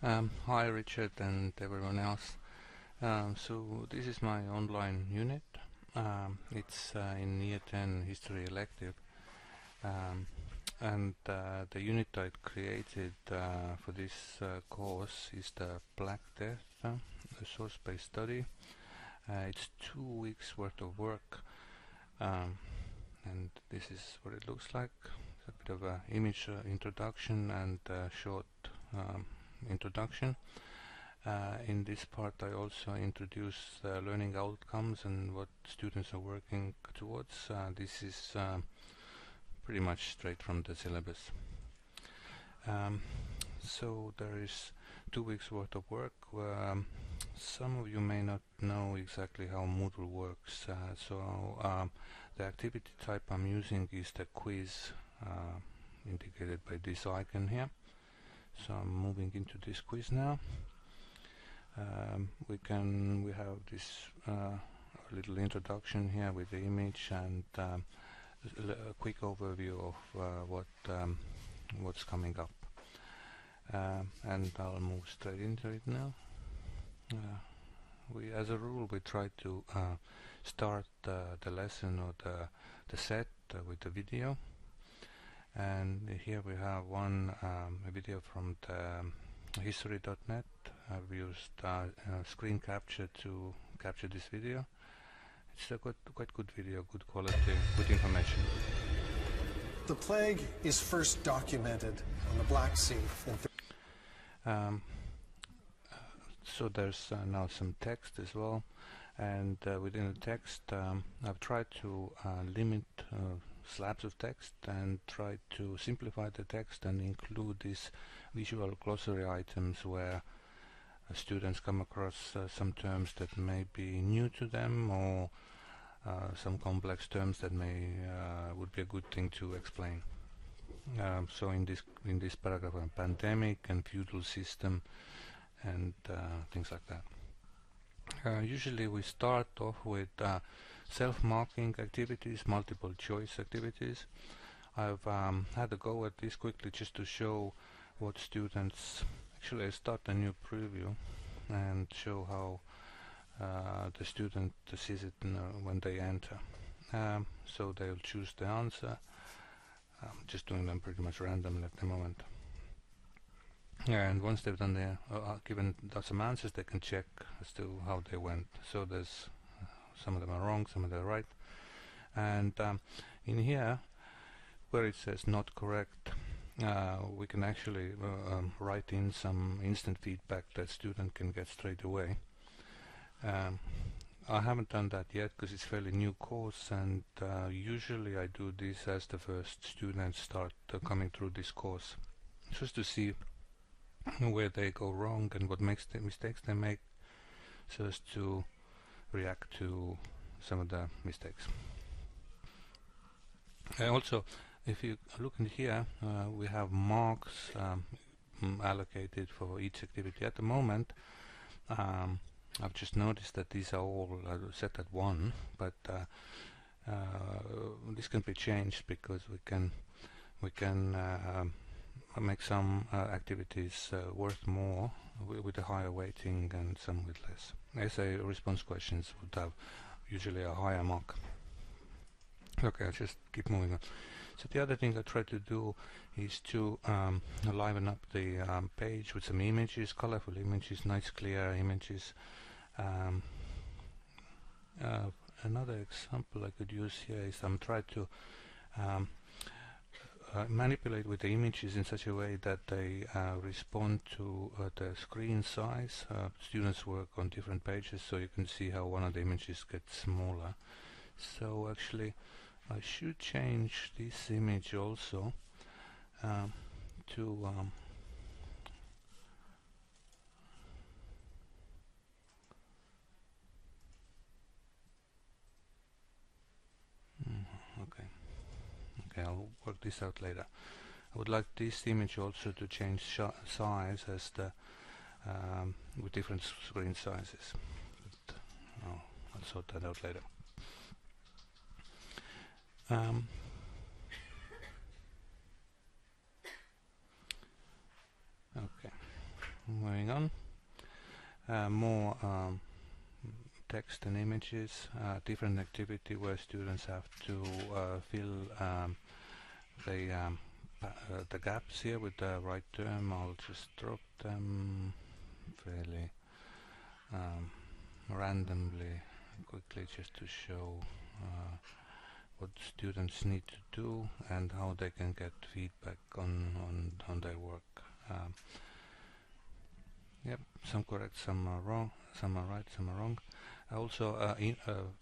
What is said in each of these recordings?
Hi Richard and everyone else. So this is my online unit. It's in Year 10 History elective, and the unit I created for this course is the Black Death, a source-based study. It's 2 weeks worth of work, and this is what it looks like. It's a bit of an image introduction and a short introduction. In this part I also introduce learning outcomes and what students are working towards. This is pretty much straight from the syllabus. So there is 2 weeks worth of work. Some of you may not know exactly how Moodle works, so the activity type I'm using is the quiz, indicated by this icon here. So I'm moving into this quiz now. We have this little introduction here with the image and a quick overview of what's coming up, and I'll move straight into it now. As a rule, we try to start the lesson or the set with the video, and here we have one video from the history.net. I've used screen capture to capture this video. It's a quite good video, good quality, good information. The plague is first documented on the Black Sea in so there's now some text as well, and within the text I've tried to limit slabs of text and try to simplify the text and include these visual glossary items where students come across some terms that may be new to them, or some complex terms that would be a good thing to explain. So in this paragraph, pandemic and feudal system and things like that. Usually we start off with self-marking activities, multiple choice activities. I've had a go at this quickly just to show what students actually start a new preview and show how the student sees it when they enter. So they'll choose the answer. I'm just doing them pretty much randomly at the moment. And once they've done given some answers, they can check as to how they went. So there's some of them are wrong, some of them are right. And in here, where it says not correct, we can actually write in some instant feedback that student can get straight away. I haven't done that yet because it's a fairly new course, and usually I do this as the first students start coming through this course, just to see where they go wrong and what mistakes they make, so as to react to some of the mistakes. Also, if you look in here, we have marks allocated for each activity. At the moment, I've just noticed that these are all set at 1, but this can be changed because we can make some activities worth more with a higher weighting and some with less. Essay response questions would have usually a higher mark. Okay, I'll just keep moving on. So the other thing I try to do is to liven up the page with some images, colorful images, nice clear images. Another example I could use here is I'm trying to manipulate with the images in such a way that they respond to the screen size. Students work on different pages, so you can see how one of the images gets smaller. So actually I should change this image also to okay, I'll work this out later. I would like this image also to change size as the with different screen sizes, but I'll sort that out later. Okay, moving on. More text and images, different activity where students have to fill the gaps here with the right term. I'll just drop them fairly randomly quickly just to show what students need to do and how they can get feedback on their work. Yep, some correct, some are wrong, some are right, some are wrong. Also,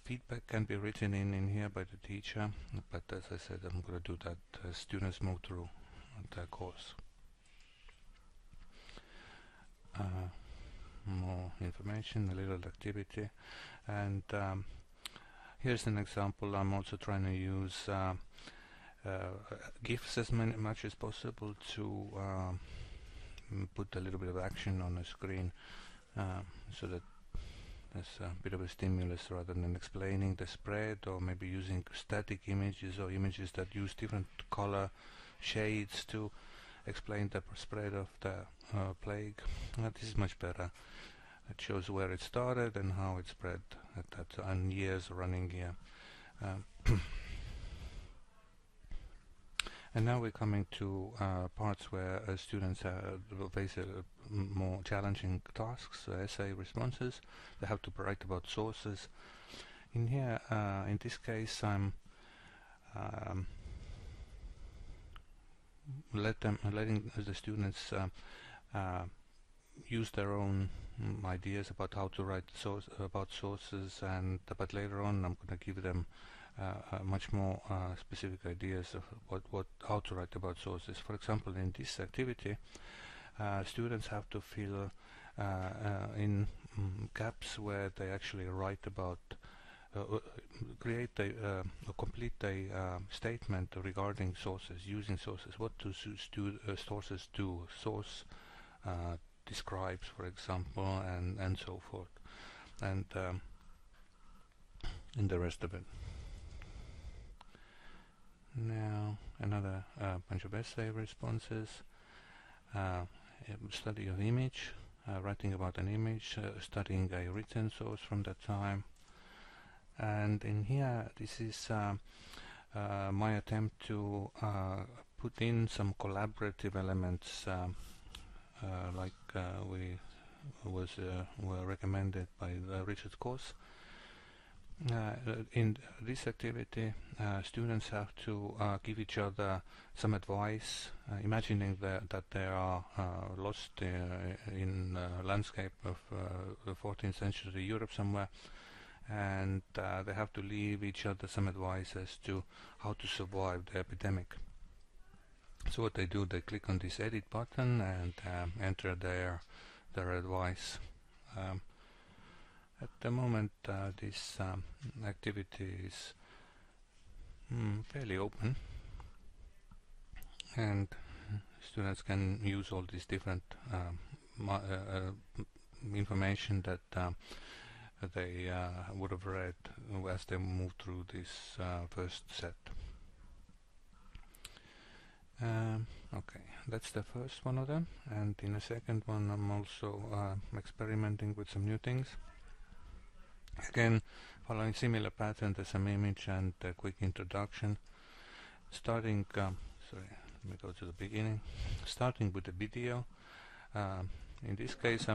feedback can be written in here by the teacher, but as I said, I'm going to do that as students move through the course. More information, a little activity, and here's an example. I'm also trying to use GIFs as much as possible to put a little bit of action on the screen, so that there's a bit of a stimulus rather than explaining the spread, or maybe using static images or images that use different color shades to explain the spread of the plague. This is much better. It shows where it started and how it spread at that and years running here. And now we're coming to parts where students face more challenging tasks, essay responses. They have to write about sources. In here, in this case, I'm letting the students use their own ideas about how to write about sources, but later on I'm going to give them much more specific ideas of how to write about sources. For example, in this activity, students have to fill in gaps where they actually write about, complete a statement regarding sources, using sources. What do sources do? Source describes, for example, and so forth, and the rest of it. Now another bunch of essay responses, study of image, writing about an image, studying a written source from that time. And in here, this is my attempt to put in some collaborative elements, like were recommended by Richard's course. In this activity, students have to give each other some advice, imagining that they are lost in a landscape of the 14th century Europe somewhere, and they have to leave each other some advice as to how to survive the epidemic. So what they do, they click on this edit button and enter their advice. At the moment, this activity is fairly open, and students can use all these different information that they would have read as they move through this first set. Okay, that's the first one of them, and in a second one I'm also experimenting with some new things. Again, following similar pattern, there's some image and a quick introduction. Starting, sorry, let me go to the beginning. Starting with the video. In this case,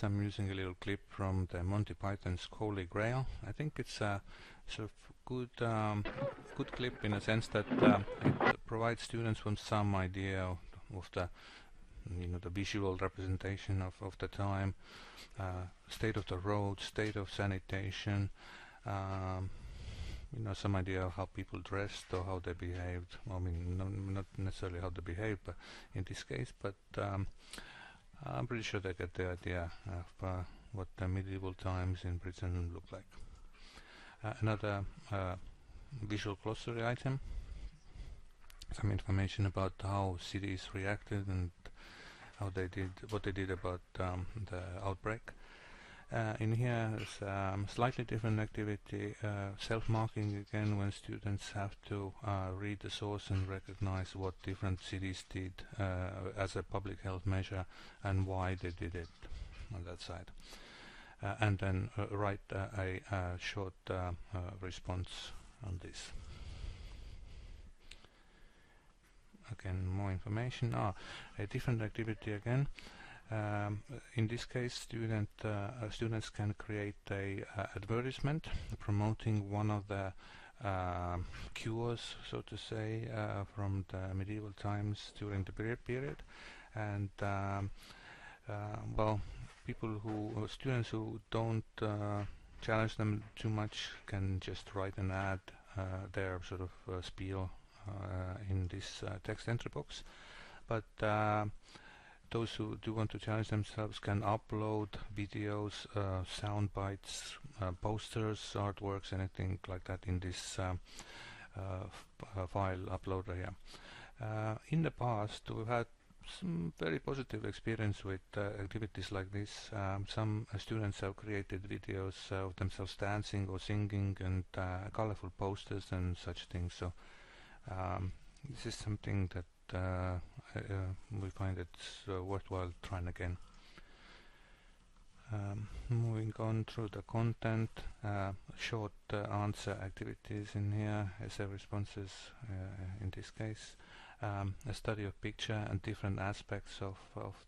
I'm using a little clip from the Monty Python's Holy Grail. I think it's a sort of good clip in a sense that it provides students with some idea of the the visual representation of the time, state of the road, state of sanitation, some idea of how people dressed or how they behaved. I mean, not necessarily how they behaved, but in this case, but I'm pretty sure they get the idea of what the medieval times in Britain look like. Another visual glossary item, some information about how cities reacted and what they did about the outbreak. In here is slightly different activity, self-marking again, when students have to read the source and recognize what different cities did as a public health measure and why they did it on that side. And then write a short response on this. Again, more information. A different activity again. In this case, students can create a advertisement promoting one of the cures, so to say, from the medieval times during the period, and well, students who don't challenge them too much can just write an ad, their sort of spiel in this text entry box, but those who do want to challenge themselves can upload videos, sound bites, posters, artworks, anything like that in this file uploader here. In the past, we've had some very positive experience with activities like this. Some students have created videos of themselves dancing or singing, and colorful posters and such things. So this is something that we find it's worthwhile trying again. Moving on through the content, short answer activities in here, essay responses in this case, a study of picture and different aspects of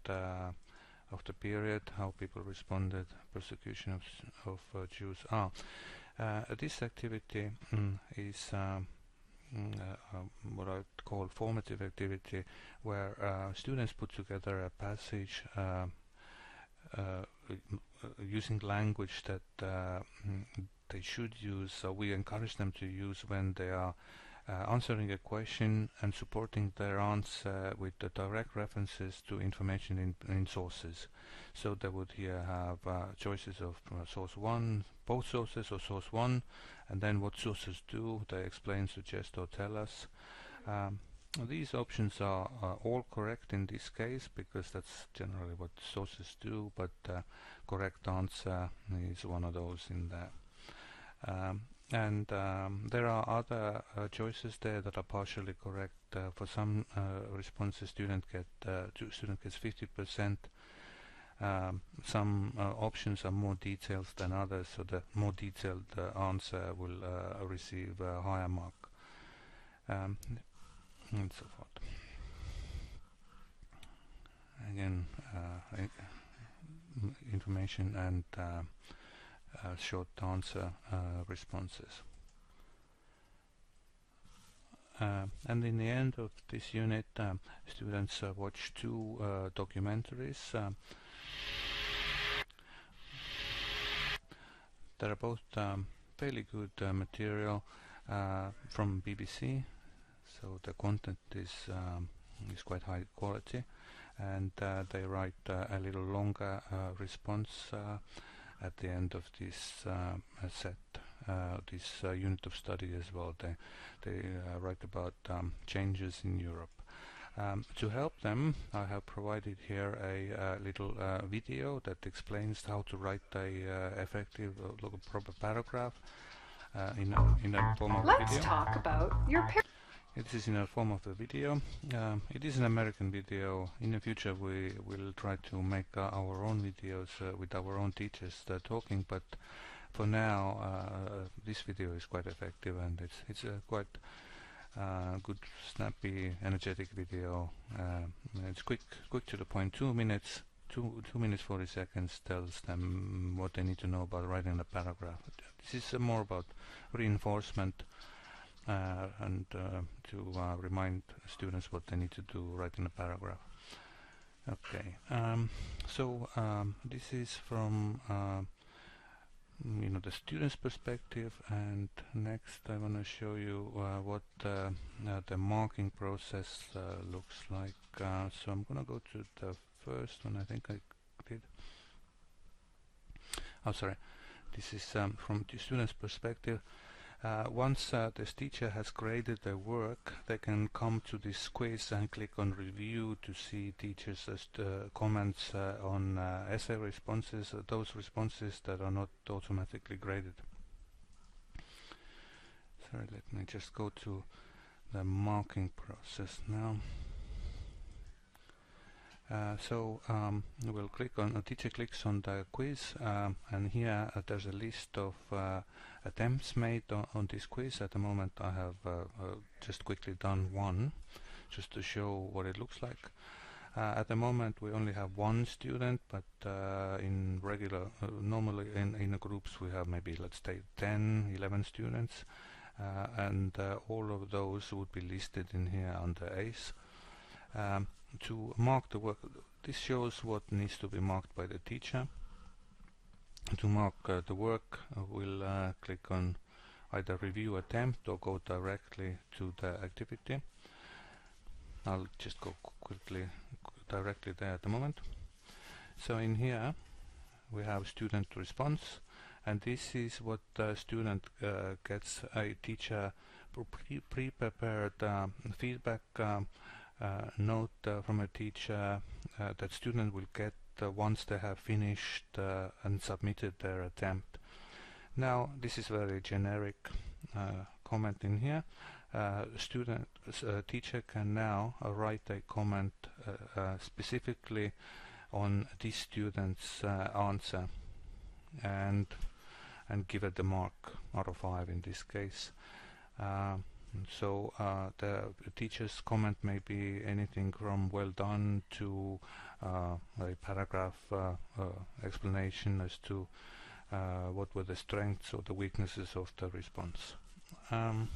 the period, how people responded, persecution of Jews. This activity is what I would call formative activity, where students put together a passage using language that they should use, so we encourage them to use when they are answering a question and supporting their answer with the direct references to information in sources. So they would here have choices of source 1, both sources or source 1, and then what sources do, they explain, suggest, or tell us. These options are all correct in this case, because that's generally what sources do, but correct answer is one of those in there. And there are other choices there that are partially correct. For some responses, student gets 50%. Some options are more detailed than others, so the more detailed answer will receive a higher mark, and so forth. Again, information and short answer responses. And in the end of this unit, students watch two documentaries. They are both fairly good material from BBC, so the content is quite high quality, and they write a little longer response at the end of this this unit of study as well. They write about changes in Europe. To help them, I have provided here a little video that explains how to write a effective, proper paragraph in a form of a video. Let's talk about your It is in a form of a video. It is an American video. In the future, we will try to make our own videos with our own teachers talking, but for now, this video is quite effective, and it's a quite good, snappy, energetic video. It's quick to the point. 2 minutes, 2 minutes 40 seconds tells them what they need to know about writing a paragraph. This is more about reinforcement and to remind students what they need to do writing a paragraph. Okay, so this is from the student's perspective, and next I want to show you what the marking process looks like. So I'm going to go to the first one. I think I did. Oh, sorry. This is from the student's perspective. Once this teacher has graded their work, they can come to this quiz and click on review to see teachers' comments on essay responses, those responses that are not automatically graded. Sorry, let me just go to the marking process now. We'll click on, a teacher clicks on the quiz, and here there's a list of attempts made on this quiz. At the moment I have just quickly done one, just to show what it looks like. At the moment we only have one student, but in regular, normally in groups we have maybe, let's say, 10, 11 students, and all of those would be listed in here under ACE. To mark the work, this shows what needs to be marked by the teacher. To mark the work, we'll click on either review attempt or go directly to the activity. I'll just go quickly directly there at the moment. So in here we have student response, and this is what the student gets: a teacher pre-prepared feedback note from a teacher that student will get once they have finished and submitted their attempt. Now this is very generic comment in here. Teacher can now write a comment specifically on this student's answer and give it the mark out of 5 in this case. The teacher's comment may be anything from well done to a paragraph explanation as to what were the strengths or the weaknesses of the response. I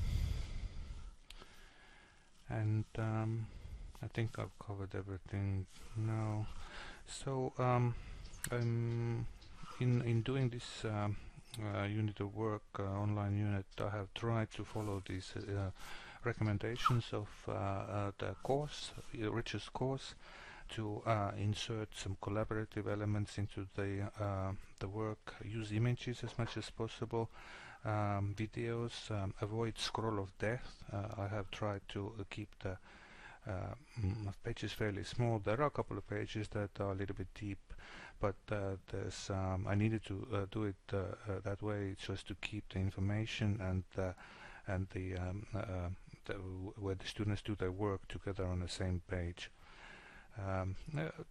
think I've covered everything now. So in doing this unit of work, online unit, I have tried to follow these recommendations of the course, Richard's course, to insert some collaborative elements into the work, use images as much as possible, videos, avoid scroll of death. I have tried to keep the pages fairly small. There are a couple of pages that are a little bit deep, but I needed to do it that way just to keep the information and where the students do their work together on the same page.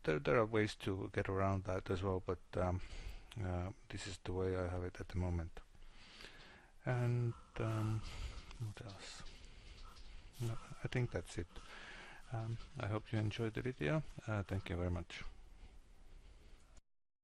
There are ways to get around that as well, but this is the way I have it at the moment. And what else? No, I think that's it. I hope you enjoyed the video. Thank you very much.